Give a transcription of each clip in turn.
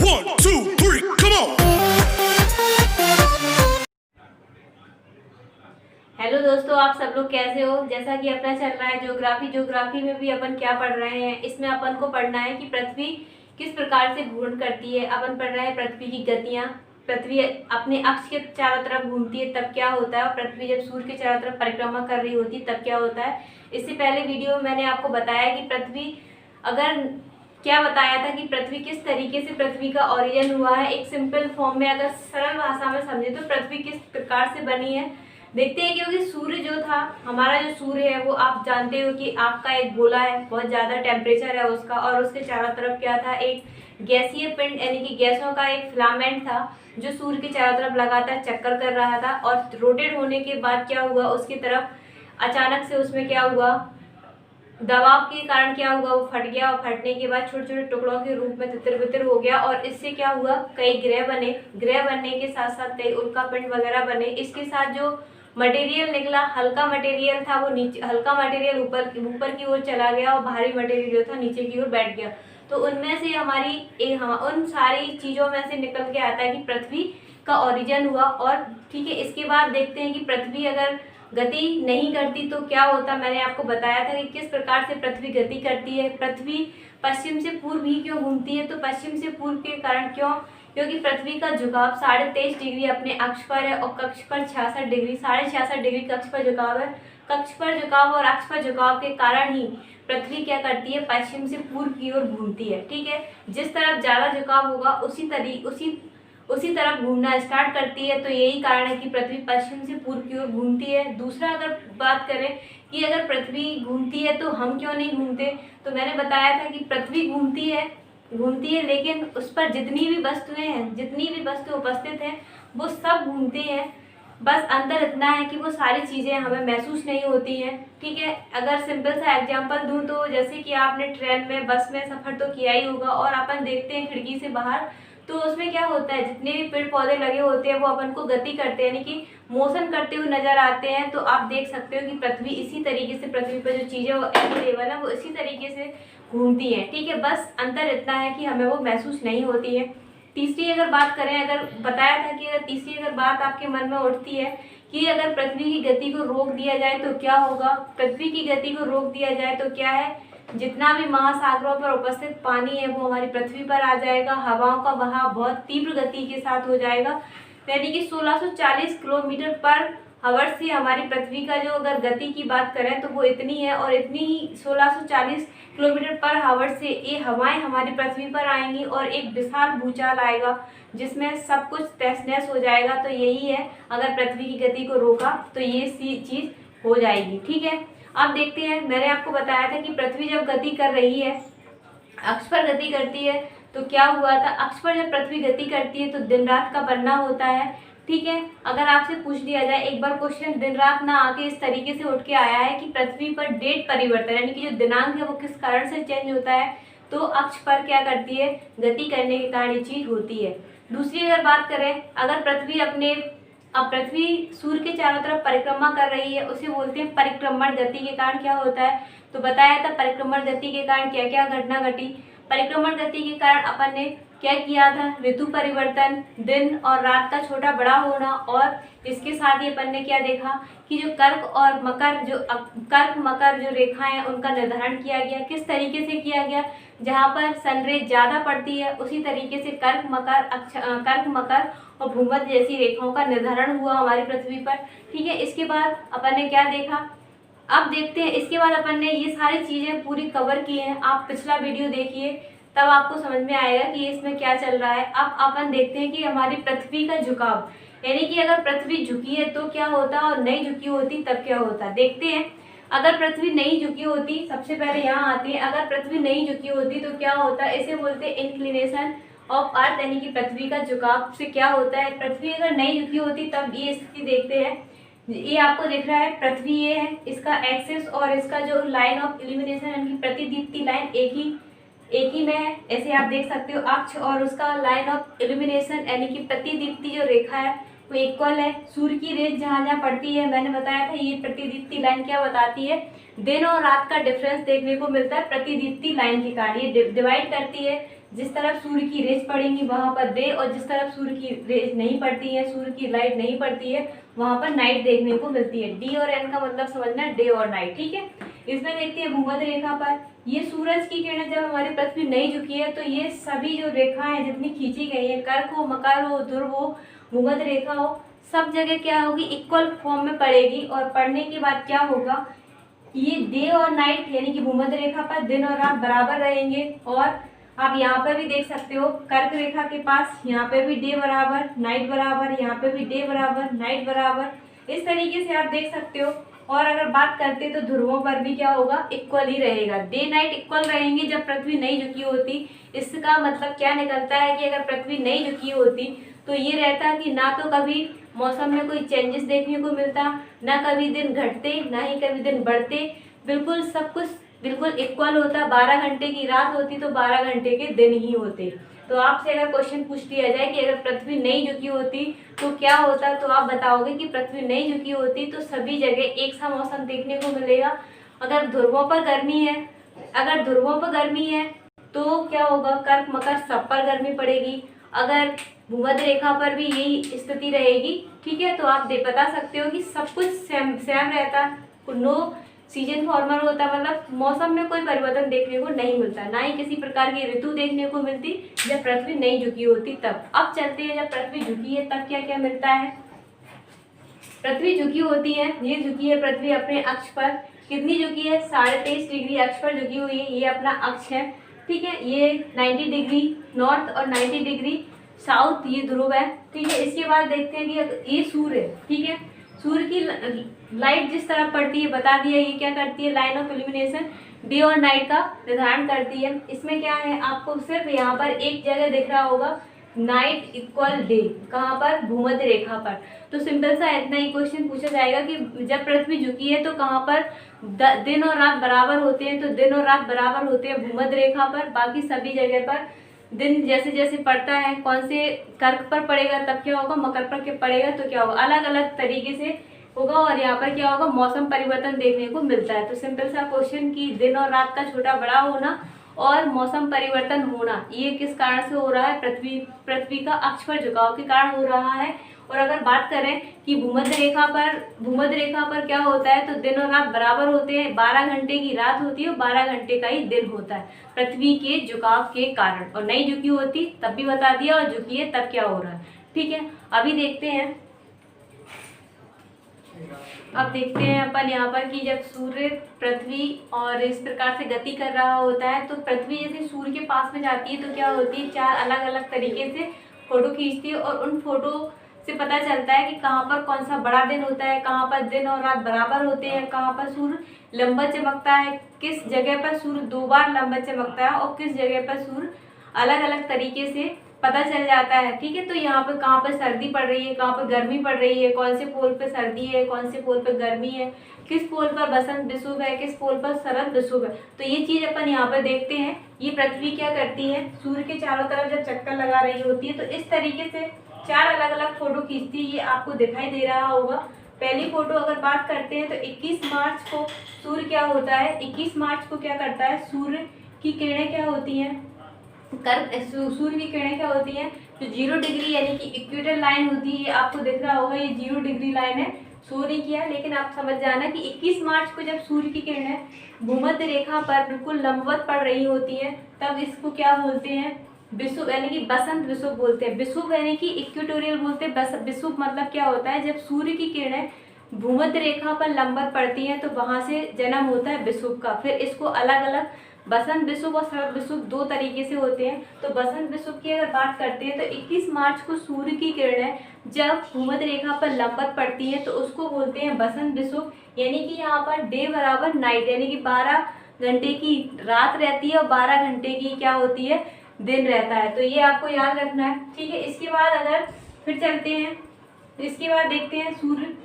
1, 2, 3, come on! Hello दोस्तों, आप सब लोग कैसे हो। जैसा कि अपना चल रहा है ज्योग्राफी में भी अपन क्या पढ़ रहे हैं, इसमें अपन को पढ़ना है कि पृथ्वी किस प्रकार से घूर्णन करती है। अपन पढ़ रहे हैं पृथ्वी की गतियाँ। पृथ्वी अपने अक्ष के चारों तरफ घूमती है तब क्या होता है, और पृथ्वी जब सूर्य के चारों तरफ परिक्रमा कर रही होती है तब क्या होता है। इससे पहले वीडियो में मैंने आपको बताया कि पृथ्वी अगर क्या बताया था कि पृथ्वी किस तरीके से पृथ्वी का ओरिजिन हुआ है। एक सिंपल फॉर्म में अगर सरल भाषा में समझे तो पृथ्वी किस प्रकार से बनी है देखते हैं। क्योंकि सूर्य जो था, हमारा जो सूर्य है वो आप जानते हो कि आग का एक गोला है, बहुत ज़्यादा टेम्परेचर है उसका, और उसके चारों तरफ क्या था, एक गैसीय पिंड यानी कि गैसों का एक फिलामेंट था जो सूर्य के चारों तरफ लगातार चक्कर कर रहा था। और रोटेट होने के बाद क्या हुआ, उसकी तरफ अचानक से उसमें क्या हुआ, दबाव के कारण क्या हुआ, वो फट गया, और फटने के बाद छोटे छोटे टुकड़ों के रूप में तितर बितर हो गया। और इससे क्या हुआ, कई ग्रह बने। ग्रह बनने के साथ साथ कई उल्कापिंड वगैरह बने। इसके साथ जो मटेरियल निकला, हल्का मटेरियल था, वो नीचे, हल्का मटेरियल ऊपर की ओर चला गया और भारी मटेरियल जो था नीचे की ओर बैठ गया। तो उनमें से उन सारी चीज़ों में से निकल के आता है कि पृथ्वी का ओरिजिन हुआ। और ठीक है, इसके बाद देखते हैं कि पृथ्वी अगर गति नहीं करती तो क्या होता। मैंने आपको बताया था कि किस प्रकार से पृथ्वी गति करती है। पृथ्वी पश्चिम से पूर्व ही क्यों घूमती है, तो पश्चिम से पूर्व के कारण क्यों, क्योंकि पृथ्वी का झुकाव 23.5 डिग्री अपने अक्ष पर है और कक्ष पर 66 डिग्री, 66.5 डिग्री कक्ष पर झुकाव है। कक्ष पर झुकाव और अक्ष पर झुकाव के कारण ही पृथ्वी क्या करती है, पश्चिम से पूर्व की ओर घूमती है। ठीक है, जिस तरफ ज़्यादा झुकाव होगा उसी तरफ घूमना स्टार्ट करती है। तो यही कारण है कि पृथ्वी पश्चिम से पूर्व की ओर घूमती है। दूसरा, अगर बात करें कि अगर पृथ्वी घूमती है तो हम क्यों नहीं घूमते, तो मैंने बताया था कि पृथ्वी घूमती है लेकिन उस पर जितनी भी वस्तु उपस्थित हैं वो सब घूमते हैं। बस अंतर इतना है कि वो सारी चीज़ें हमें महसूस नहीं होती हैं। ठीक है, अगर सिंपल सा एग्जांपल दूं तो जैसे कि आपने ट्रेन में, बस में सफ़र तो किया ही होगा, और अपन देखते हैं खिड़की से बाहर, तो उसमें क्या होता है, जितने भी पेड़ पौधे लगे होते हैं वो अपन को गति करते हैं, यानी कि मोशन करते हुए नजर आते हैं। तो आप देख सकते हो कि पृथ्वी इसी तरीके से, पृथ्वी पर जो चीज़ें अवेलेबल है वो इसी तरीके से घूमती हैं। ठीक है, बस अंतर इतना है कि हमें वो महसूस नहीं होती है। तीसरी अगर बात करें, अगर बताया था कि अगर तीसरी अगर बात आपके मन में उठती है कि अगर पृथ्वी की गति को रोक दिया जाए तो क्या होगा। पृथ्वी की गति को रोक दिया जाए तो क्या है, जितना भी महासागरों पर उपस्थित पानी है वो हमारी पृथ्वी पर आ जाएगा। हवाओं का बहाव बहुत तीव्र गति के साथ हो जाएगा, यानी कि 1640 किलोमीटर पर आवर से हमारी पृथ्वी का जो अगर गति की बात करें तो वो इतनी है, और इतनी ही 1640 किलोमीटर पर आवर से ये हवाएं हमारी पृथ्वी पर आएंगी और एक विशाल भूचाल आएगा जिसमें सब कुछ तहस नहस हो जाएगा। तो यही है, अगर पृथ्वी की गति को रोका तो ये चीज़ हो जाएगी। ठीक है, अब देखते हैं, मैंने आपको बताया था कि पृथ्वी जब गति कर रही है, अक्ष पर गति करती है, तो क्या हुआ था, अक्ष पर जब पृथ्वी गति करती है तो दिन रात का बनना होता है। ठीक है, अगर आपसे पूछ लिया जाए एक बार क्वेश्चन, दिन रात ना आके इस तरीके से उठ के आया है कि पृथ्वी पर डेट परिवर्तन यानी कि जो दिनांक है वो किस कारण से चेंज होता है, तो अक्ष पर क्या करती है, गति करने के कारण ये चीज़ होती है। दूसरी अगर बात करें, अगर पृथ्वी सूर्य के चारों तरफ परिक्रमा कर रही है, उसे बोलते हैं परिक्रमण गति के कारण क्या होता है। तो बताया था परिक्रमण गति के कारण क्या क्या घटना घटी। परिक्रमण गति के कारण अपन ने क्या किया था, ऋतु परिवर्तन, दिन और रात का छोटा बड़ा होना, और इसके साथ ही अपन ने क्या देखा कि जो कर्क मकर जो रेखाएं हैं उनका निर्धारण किया गया। किस तरीके से किया गया, जहाँ पर सनरेज ज़्यादा पड़ती है उसी तरीके से कर्क मकर और भूमध्य जैसी रेखाओं का निर्धारण हुआ हमारी पृथ्वी पर। ठीक है, इसके बाद अपन ने क्या देखा, अब देखते हैं, इसके बाद अपन ने ये सारी चीज़ें पूरी कवर की हैं। आप पिछला वीडियो देखिए तब आपको समझ में आएगा कि इसमें क्या चल रहा है। अब अपन देखते हैं कि हमारी पृथ्वी का झुकाव, यानी कि अगर पृथ्वी झुकी है तो क्या होता और नहीं झुकी होती तब क्या होता। देखते हैं, अगर पृथ्वी नहीं झुकी होती, सबसे पहले यहाँ आती है, अगर पृथ्वी नहीं झुकी होती तो क्या होता, इसे बोलते हैं इंक्लिनेशन ऑफ अर्थ, यानी कि पृथ्वी का झुकाव से क्या होता है। पृथ्वी अगर नहीं झुकी होती तब ये स्थिति देखते हैं, ये आपको दिख रहा है पृथ्वी ये है, इसका एक्सिस और इसका जो लाइन ऑफ इल्यूमिनेशन यानी कि प्रतिदीप्ति लाइन एक ही में है। ऐसे आप देख सकते हो, अक्ष और उसका लाइन ऑफ इल्यूमिनेशन यानी कि प्रतिदीप्ति जो रेखा है वो इक्वल है। सूर्य की रेज जहाँ जहाँ पड़ती है, मैंने बताया था ये प्रतिदीप्ति लाइन क्या बताती है, दिन और रात का डिफरेंस देखने को मिलता है प्रतिदीप्ति लाइन के कारण। ये डिवाइड करती है जिस तरफ सूर्य की रेज पड़ेंगी वहाँ पर डे, और जिस तरफ सूर्य की रेज नहीं पड़ती है, सूर्य की लाइट नहीं पड़ती है, वहाँ पर नाइट देखने को मिलती है। डी और एन का मतलब समझना है डे और नाइट, ठीक है। इसमें देखते हैं भूमध्य रेखा पर ये सूरज की किरणें जब हमारी पृथ्वी नहीं झुकी है तो ये सभी जो रेखाएं जितनी खींची गई है, कर्क हो, मकर हो, ध्रुव हो, भूमध्य रेखा हो, सब जगह क्या होगी, इक्वल फॉर्म में पड़ेगी। और पढ़ने के बाद क्या होगा, ये डे और नाइट यानी कि भूमध्य रेखा पर दिन और रात बराबर रहेंगे। और आप यहाँ पर भी देख सकते हो कर्क रेखा के पास यहाँ पे भी डे बराबर नाइट बराबर, यहाँ पे भी डे बराबर नाइट बराबर, इस तरीके से आप देख सकते हो। और अगर बात करते तो ध्रुवों पर भी क्या होगा, इक्वल ही रहेगा, डे नाइट इक्वल रहेंगे जब पृथ्वी नहीं झुकी होती। इसका मतलब क्या निकलता है कि अगर पृथ्वी नहीं झुकी होती तो ये रहता कि ना तो कभी मौसम में कोई चेंजेस देखने को मिलता, ना कभी दिन घटते ना ही कभी दिन बढ़ते, बिल्कुल सब कुछ बिल्कुल इक्वल होता। 12 घंटे की रात होती तो 12 घंटे के दिन ही होते। तो आपसे अगर क्वेश्चन पूछ लिया जाए कि अगर पृथ्वी नहीं झुकी होती तो क्या होता, तो आप बताओगे कि पृथ्वी नहीं झुकी होती तो सभी जगह एक सा मौसम देखने को मिलेगा। अगर ध्रुवों पर गर्मी है, अगर ध्रुवों पर गर्मी है तो क्या होगा, कर्क मकर सब पर गर्मी पड़ेगी। अगर भूमध्य रेखा पर भी यही स्थिति रहेगी, ठीक है। तो आप बता सकते हो कि सब कुछ सेम रहता, नो सीजन फॉर्मर होता, मतलब मौसम में कोई परिवर्तन देखने को नहीं मिलता, ना ही किसी प्रकार की ऋतु देखने को मिलती जब पृथ्वी नहीं झुकी होती तब। अब चलते हैं जब पृथ्वी झुकी है तब क्या क्या मिलता है। पृथ्वी झुकी होती है, ये झुकी है पृथ्वी अपने अक्ष पर, कितनी झुकी है, 23.5 डिग्री अक्ष पर झुकी हुई है, ये अपना अक्ष है, ठीक है। ये 90 डिग्री नॉर्थ और 90 डिग्री साउथ ये ध्रुव है, ठीक है। इसके बाद देखते हैं कि ये सूर्य है, ठीक है। सूर्य की लाइट जिस तरह पड़ती है बता दिया, ये क्या करती है, लाइन ऑफ इल्यूमिनेशन डे और नाइट का निर्धारण करती है। इसमें क्या है, आपको सिर्फ यहाँ पर एक जगह दिख रहा होगा नाइट इक्वल डे, कहाँ पर, भूमध्य रेखा पर। तो सिंपल सा इतना ही क्वेश्चन पूछा जाएगा कि जब पृथ्वी झुकी है तो कहाँ पर दिन और रात बराबर होते हैं, तो दिन और रात बराबर होते हैं भूमध्य रेखा पर। बाकी सभी जगह पर दिन जैसे जैसे पड़ता है, कौन से कर्क पर पड़ेगा तब क्या होगा, मकर पर के पड़ेगा तो क्या होगा, अलग अलग तरीके से होगा। और यहाँ पर क्या होगा, मौसम परिवर्तन देखने को मिलता है। तो सिंपल सा क्वेश्चन कि दिन और रात का छोटा बड़ा होना और मौसम परिवर्तन होना, ये किस कारण से हो रहा है, पृथ्वी का अक्ष पर झुकाव के कारण हो रहा है। और अगर बात करें कि भूमध्य रेखा पर क्या होता है, तो दिन और रात बराबर होते हैं, 12 घंटे की रात होती है और 12 घंटे का ही दिन होता है पृथ्वी के झुकाव के कारण। और नहीं झुकी होती तब भी बता दिया, और झुकी है तब क्या हो रहा है, ठीक है। अभी देखते हैं, अब देखते हैं अपन यहाँ पर कि जब सूर्य पृथ्वी और इस प्रकार से गति कर रहा होता है तो पृथ्वी जैसे सूर्य के पास में जाती है तो क्या होती है, 4 अलग अलग तरीके से फोटो खींचती है। और उन फोटो से पता चलता है कि कहाँ पर कौन सा बड़ा दिन होता है, कहाँ पर दिन और रात बराबर होते हैं, कहाँ पर सूर्य लंबा चमकता है, किस जगह पर सूर्य 2 बार लंबा चमकता है और किस जगह पर सूर्य अलग अलग तरीके से पता चल जाता है, ठीक है। तो यहाँ पर कहाँ पर सर्दी पड़ रही है, कहाँ पर गर्मी पड़ रही है, कौन से पोल पे सर्दी है, कौन से पोल पे गर्मी है, किस पोल पर बसंत विषुव है, किस पोल पर शरद विषुव है। तो ये चीज़ अपन यहाँ पर देखते हैं। ये पृथ्वी क्या करती है, सूर्य के चारों तरफ जब चक्कर लगा रही होती है तो इस तरीके से 4 अलग अलग फोटो खींचती है, ये आपको दिखाई दे रहा होगा। पहली फोटो अगर बात करते हैं तो 21 मार्च को सूर्य क्या होता है, 21 मार्च को क्या करता है, सूर्य की किरणें क्या होती हैं, सूर्य की किरणें क्या होती हैं, जो 0 डिग्री यानी कि इक्वेटर लाइन होती है, आपको दिख रहा होगा ये 0 डिग्री लाइन है, शो नहीं किया, लेकिन आप समझ जाना कि 21 मार्च को जब सूर्य की किरणें भूमध्य रेखा पर बिल्कुल लंबवत पड़ रही होती हैं तब इसको क्या बोलते हैं, विषुव यानी कि बसंत विषुव बोलते हैं। विषुव यानी कि इक्वेटोरियल बोलते हैं। विषुव मतलब क्या होता है, जब सूर्य की किरणें भूमध्य रेखा पर लंबवत पड़ती हैं तो वहां से जन्म होता है विषुव का। फिर इसको अलग अलग बसंत विषुव और शरद विषुव 2 तरीके से होते हैं। तो बसंत विषुव की अगर बात करते हैं तो 21 मार्च को सूर्य की किरणें जब भूमध्य रेखा पर लंबवत पड़ती हैं तो उसको बोलते हैं बसंत विषुव। यानी कि यहाँ पर डे बराबर नाइट, यानी कि 12 घंटे की रात रहती है और 12 घंटे की क्या होती है, दिन रहता है। तो ये आपको याद रखना है, ठीक है। इसके बाद अगर फिर चलते हैं, इसके बाद देखते हैं सूर्य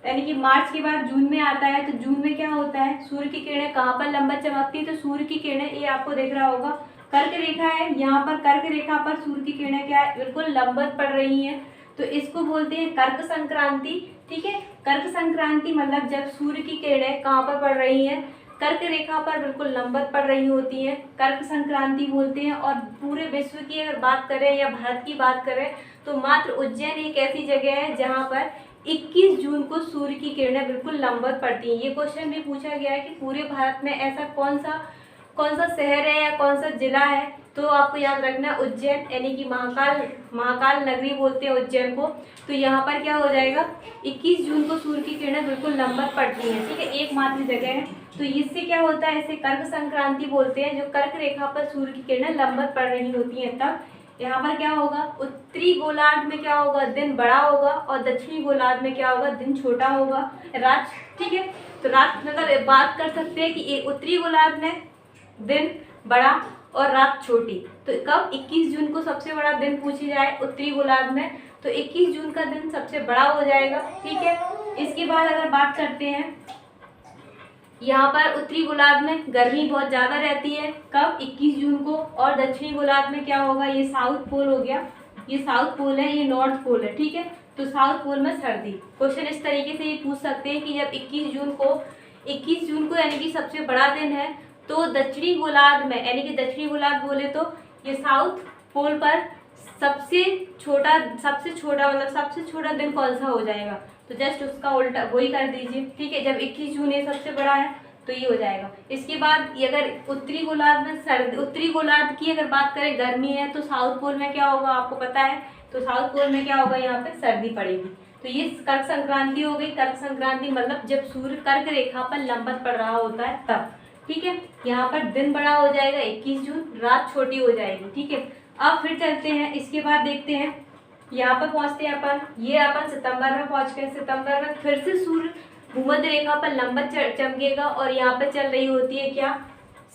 यानी कि मार्च के बाद जून में आता है। तो जून में क्या होता है, सूर्य की किरणें कहाँ पर लंबा चमकती है, तो सूर्य की किरणें ये आपको दिख रहा होगा कर्क रेखा है, यहाँ पर कर्क रेखा पर सूर्य की किरणें क्या है, बिल्कुल लंबवत पड़ रही हैं। तो इसको बोलते हैं कर्क संक्रांति, ठीक है। कर्क संक्रांति मतलब जब सूर्य की किरणें कहाँ पर पड़ रही हैं, कर्क रेखा पर बिल्कुल लंबवत पड़ रही होती हैं, कर्क संक्रांति बोलते हैं। और पूरे विश्व की अगर बात करें या भारत की बात करें तो मात्र उज्जैन एक ऐसी जगह है जहाँ पर 21 जून को सूर्य की किरणें बिल्कुल लंबवत पड़ती हैं। ये क्वेश्चन भी पूछा गया है कि पूरे भारत में ऐसा कौन सा शहर है या कौन सा जिला है, तो आपको याद रखना है उज्जैन, यानी कि महाकाल नगरी बोलते हैं उज्जैन को। तो यहाँ पर क्या हो जाएगा, 21 जून को सूर्य की किरणें बिल्कुल लंबवत पड़ती हैं, ठीक है, एकमात्र जगह है। तो इससे क्या होता है, इसे कर्क संक्रांति बोलते हैं, जो कर्क रेखा पर सूर्य की किरणें लंबवत पड़ रही होती हैं। तब यहाँ पर क्या होगा, उत्तरी गोलार्ध में क्या होगा, दिन बड़ा होगा, और दक्षिणी गोलार्ध में क्या होगा, दिन छोटा होगा, रात, ठीक है। तो रात मतलब बात कर सकते हैं कि उत्तरी गोलार्ध में दिन बड़ा और रात छोटी। तो कब 21 जून को सबसे बड़ा दिन पूछी जाए उत्तरी गोलार्ध में, तो 21 जून का दिन सबसे बड़ा हो जाएगा, ठीक है। इसके बाद अगर बात करते हैं, यहाँ पर उत्तरी गोलार्ध में गर्मी बहुत ज़्यादा रहती है, कब, 21 जून को। और दक्षिणी गोलार्ध में क्या होगा, ये साउथ पोल हो गया, ये साउथ पोल है, ये नॉर्थ पोल है, ठीक है। तो साउथ पोल में सर्दी। क्वेश्चन इस तरीके से ये पूछ सकते हैं कि जब 21 जून को यानी कि सबसे बड़ा दिन है, तो दक्षिणी गोलार्ध में, यानी कि दक्षिणी गोलार्ध बोले तो ये साउथ पोल पर सबसे छोटा मतलब सबसे छोटा दिन कौन सा हो जाएगा, तो जस्ट उसका उल्टा वही कर दीजिए, ठीक है। जब 21 जून ये सबसे बड़ा है तो ये हो जाएगा। इसके बाद अगर उत्तरी गोलार्ध में सर्दी, उत्तरी गोलार्ध की अगर बात करें गर्मी है, तो साउथ पोल में क्या होगा आपको पता है, तो साउथ पोल में क्या होगा, यहाँ पे सर्दी पड़ेगी। तो ये कर्क संक्रांति हो गई। कर्क संक्रांति मतलब जब सूर्य कर्क रेखा पर लंबवत पड़ रहा होता है तब, ठीक है। यहाँ पर दिन बड़ा हो जाएगा 21 जून, रात छोटी हो जाएगी, ठीक है। अब फिर चलते हैं, इसके बाद देखते हैं, यहाँ पर पहुँचते हैं अपन, ये अपन सितंबर में पहुँच गए। सितंबर में फिर से सूर्य भूमध्य रेखा पर लंबवत चमकेगा, और यहाँ पर चल रही होती है क्या,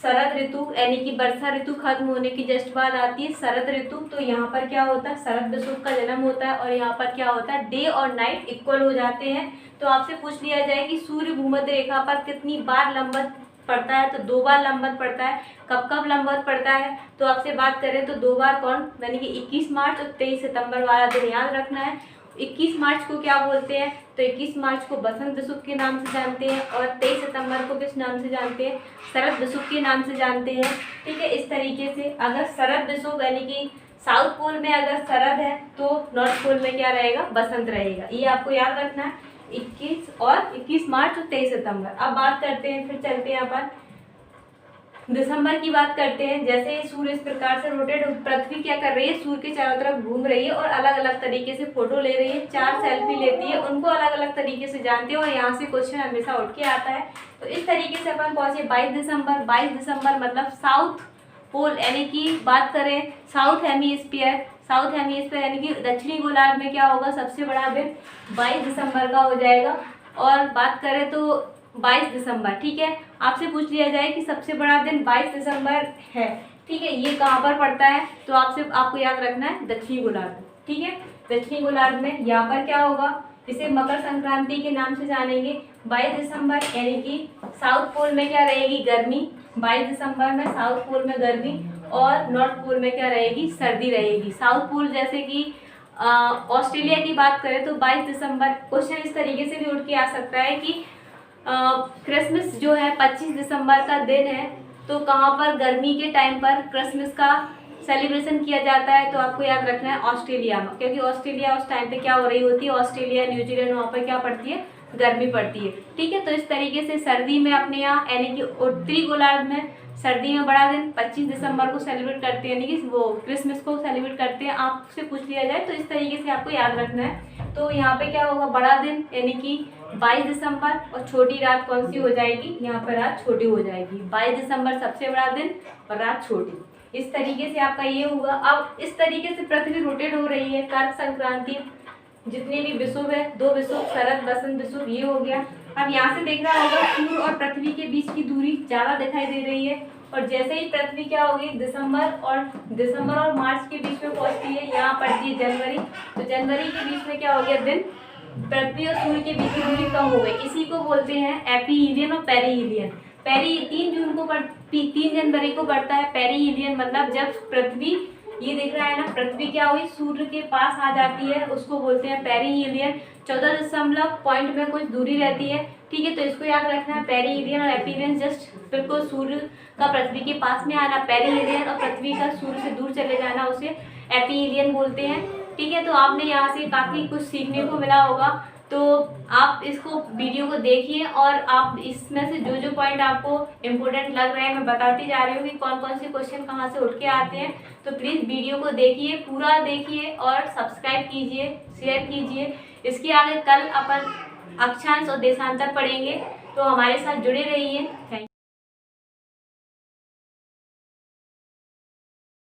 शरद ऋतु, यानी कि वर्षा ऋतु खत्म होने की जस्ट बाद आती है शरद ऋतु। तो यहाँ पर क्या होता है, शरद विषुव का जन्म होता है, और यहाँ पर क्या होता है, डे और नाइट इक्वल हो जाते हैं। तो आपसे पूछ लिया जाए कि सूर्य भूमध्य रेखा पर कितनी बार लंबवत पड़ता है, तो 2 बार लंबवत पड़ता है। कब कब लंबवत पड़ता है, तो आपसे बात करें तो 2 बार कौन, यानी कि 21 मार्च और 23 सितंबर वाला दिन याद रखना है। 21 मार्च को क्या बोलते हैं, तो 21 मार्च को बसंत विषुव के नाम से जानते हैं, और 23 सितंबर को किस नाम से जानते हैं, शरद विषुव के नाम से जानते हैं, ठीक है। इस तरीके से अगर शरद विषुव यानी कि साउथ पोल में अगर शरद है, तो नॉर्थ पोल में क्या रहेगा, बसंत रहेगा। ये आपको याद रखना है, 21 मार्च और 23 सितंबर। अब बात करते हैं, फिर चलते हैं अपन दिसंबर की बात करते हैं। जैसे सूर्य इस प्रकार से रोटेट, पृथ्वी क्या कर रही है, सूर्य के चारों तरफ घूम रही है और अलग अलग तरीके से फोटो ले रही है, 4 सेल्फी लेती है, उनको अलग अलग तरीके से जानते हैं, और यहाँ से क्वेश्चन हमेशा उठ के आता है। तो इस तरीके से अपन पहुंचे 22 दिसंबर। 22 दिसंबर मतलब साउथ पोल, यानी कि बात करें साउथ हेमीस्फीयर यानी कि दक्षिणी गोलार्ध में क्या होगा, सबसे बड़ा दिन 22 दिसंबर का हो जाएगा। और बात करें तो 22 दिसंबर, ठीक है। आपसे पूछ लिया जाए कि सबसे बड़ा दिन 22 दिसंबर है, ठीक है, ये कहाँ पर पड़ता है, तो आपको याद रखना है दक्षिणी गोलार्ध, ठीक है। दक्षिणी गोलार्ध में यहाँ पर क्या होगा, इसे मकर संक्रांति के नाम से जानेंगे। 22 दिसंबर यानी कि साउथ पोल में क्या रहेगी, गर्मी। 22 दिसंबर में साउथ पोल में गर्मी, और नॉर्थ पोल में क्या रहेगी, सर्दी रहेगी। साउथ पोल जैसे कि ऑस्ट्रेलिया की बात करें तो 22 दिसंबर, क्वेश्चन इस तरीके से भी उठ के आ सकता है कि क्रिसमस जो है 25 दिसंबर का दिन है, तो कहाँ पर गर्मी के टाइम पर क्रिसमस का सेलिब्रेशन किया जाता है, तो आपको याद रखना है ऑस्ट्रेलिया में, क्योंकि ऑस्ट्रेलिया उस टाइम पे क्या हो रही होती है, ऑस्ट्रेलिया न्यूजीलैंड, वहाँ पर क्या पड़ती है, गर्मी पड़ती है, ठीक है। तो इस तरीके से सर्दी में अपने यहाँ यानी कि उत्तरी गोलार्ध में सर्दी में बड़ा दिन 25 दिसंबर को सेलिब्रेट करते हैं, यानी कि वो क्रिसमस को सेलिब्रेट करते हैं। आपसे पूछ लिया जाए तो इस तरीके से आपको याद रखना है। तो यहाँ पे क्या होगा, बड़ा दिन यानी कि 22 दिसंबर, और छोटी रात कौन सी हो जाएगी, यहाँ पर रात छोटी हो जाएगी। 22 दिसंबर सबसे बड़ा दिन और रात छोटी। इस तरीके से आपका ये होगा। अब इस तरीके से पृथ्वी रोटेट हो रही है। कर्क संक्रांति जितने भी विषुव है, 2 विषुव, शरद बसंत विषुव, ये हो गया। अब यहाँ से देख रहा होगा सूर्य और पृथ्वी के बीच की दूरी ज़्यादा दिखाई दे रही है, और जैसे ही पृथ्वी क्या होगी, दिसंबर और मार्च के बीच में पहुँचती है, यहाँ पड़ती है जनवरी, तो जनवरी के बीच में क्या हो गया, दिन पृथ्वी और सूर्य के बीच की दूरी कम हो गई। इसी को बोलते हैं एपीहीलियन और पेरीहीलियन। 3 जनवरी को बढ़ता है पेरीहीलियन, मतलब जब पृथ्वी ये दिख रहा है ना, पृथ्वी क्या हुई, सूर्य के पास आ जाती है, उसको बोलते हैं पेरीहिलियन। 14 पॉइंट में कुछ दूरी रहती है, ठीक है। तो इसको याद रखना है, पेरीहिलियन और एपीरियन जस्ट बिल्कुल सूर्य का पृथ्वी के पास में आना पेरीहिलियन, और पृथ्वी का सूर्य से दूर चले जाना उसे एपीहिलियन बोलते हैं, ठीक है। तो आपने यहाँ से काफ़ी कुछ सीखने को मिला होगा। तो आप इसको वीडियो को देखिए और आप इसमें से जो जो पॉइंट आपको इम्पोर्टेंट लग रहे हैं मैं बताती जा रही हूँ कि कौन कौन से क्वेश्चन कहाँ से उठ के आते हैं। तो प्लीज़ वीडियो को देखिए, पूरा देखिए और सब्सक्राइब कीजिए, शेयर कीजिए। इसके आगे कल अपन अक्षांश और देशांतर पढ़ेंगे, तो हमारे साथ जुड़े रहिए। Thank you.